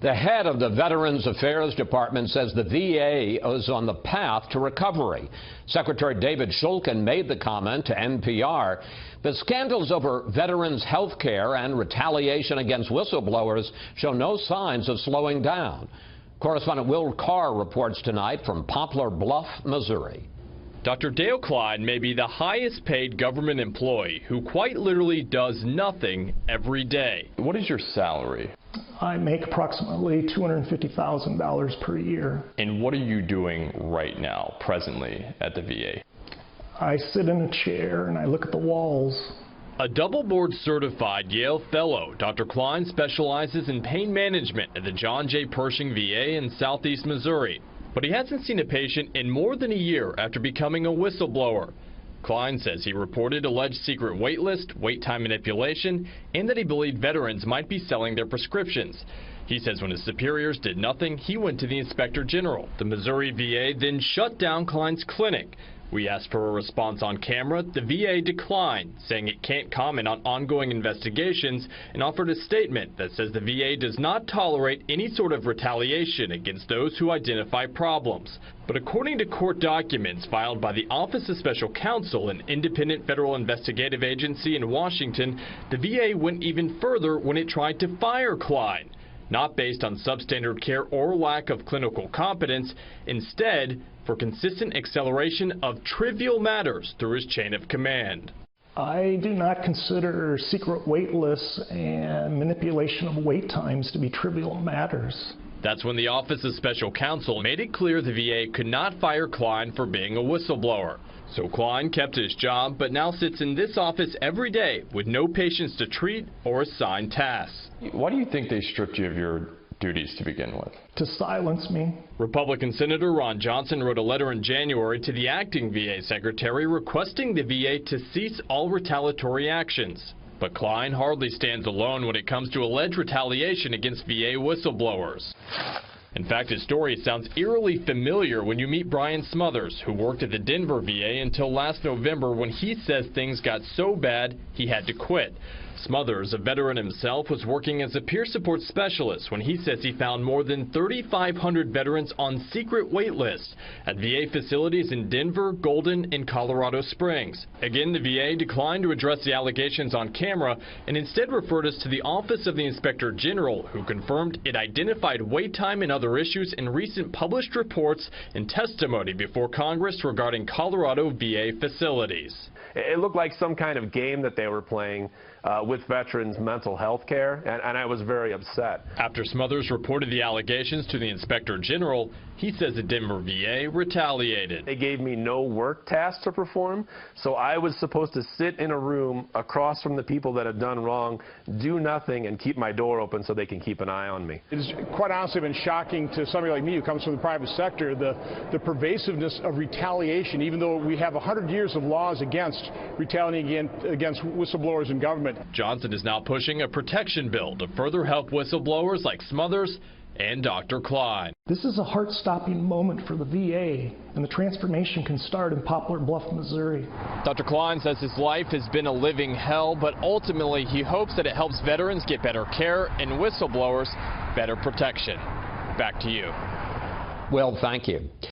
The head of the Veterans Affairs Department says the VA is on the path to recovery. Secretary David Shulkin made the comment to NPR. The scandals over veterans' health care and retaliation against whistleblowers show no signs of slowing down. Correspondent Will Carr reports tonight from Poplar Bluff, Missouri. Dr. Dale Klein may be the highest paid government employee who quite literally does nothing every day. What is your salary? I make approximately $250,000 per year. And what are you doing right now, presently, at the VA? I sit in a chair and I look at the walls. A double board certified Yale fellow, Dr. Klein specializes in pain management at the John J. Pershing VA in southeast Missouri. But he hasn't seen a patient in more than a year after becoming a whistleblower. Klein says he reported alleged secret wait list, wait time manipulation, and that he believed veterans might be selling their prescriptions. He says when his superiors did nothing, he went to the Inspector General. The Missouri VA then shut down Klein's clinic. We asked for a response on camera. The VA declined, saying it can't comment on ongoing investigations, and offered a statement that says the VA does not tolerate any sort of retaliation against those who identify problems. But according to court documents filed by the Office of Special Counsel, an independent federal investigative agency in Washington, the VA went even further when it tried to fire Klein. Not based on substandard care or lack of clinical competence, instead for consistent acceleration of trivial matters through his chain of command. I do not consider secret wait lists and manipulation of wait times to be trivial matters. That's when the Office of Special Counsel made it clear the VA could not fire Klein for being a whistleblower. So Klein kept his job, but now sits in this office every day with no patients to treat or assign tasks. Why do you think they stripped you of your duties to begin with? To silence me. Republican Senator Ron Johnson wrote a letter in January to the acting VA secretary requesting the VA to cease all retaliatory actions. But Klein hardly stands alone when it comes to alleged retaliation against VA whistleblowers. In fact, his story sounds eerily familiar when you meet Brian Smothers, who worked at the Denver VA until last November when he says things got so bad he had to quit. Smothers, a veteran himself, was working as a peer support specialist when he says he found more than 3,500 veterans on secret wait lists at VA facilities in Denver, Golden, and Colorado Springs. Again, the VA declined to address the allegations on camera and instead referred us to the Office of the Inspector General, who confirmed it identified wait time and other issues in recent published reports and testimony before Congress regarding Colorado VA facilities. It looked like some kind of game that they were playing with veterans' mental health care, and I was very upset. After Smothers reported the allegations to the Inspector General, he says the Denver VA retaliated. They gave me no work tasks to perform, so I was supposed to sit in a room across from the people that had done wrong, do nothing, and keep my door open so they can keep an eye on me. It has quite honestly been shocking to somebody like me who comes from the private sector, the pervasiveness of retaliation, even though we have 100 years of laws against retaliating against whistleblowers in government. Johnson is now pushing a protection bill to further help whistleblowers like Smothers and Dr. Klein. This is a heart-stopping moment for the VA, and the transformation can start in Poplar Bluff, Missouri. Dr. Klein says his life has been a living hell, but ultimately he hopes that it helps veterans get better care and whistleblowers better protection. Back to you. Well, thank you.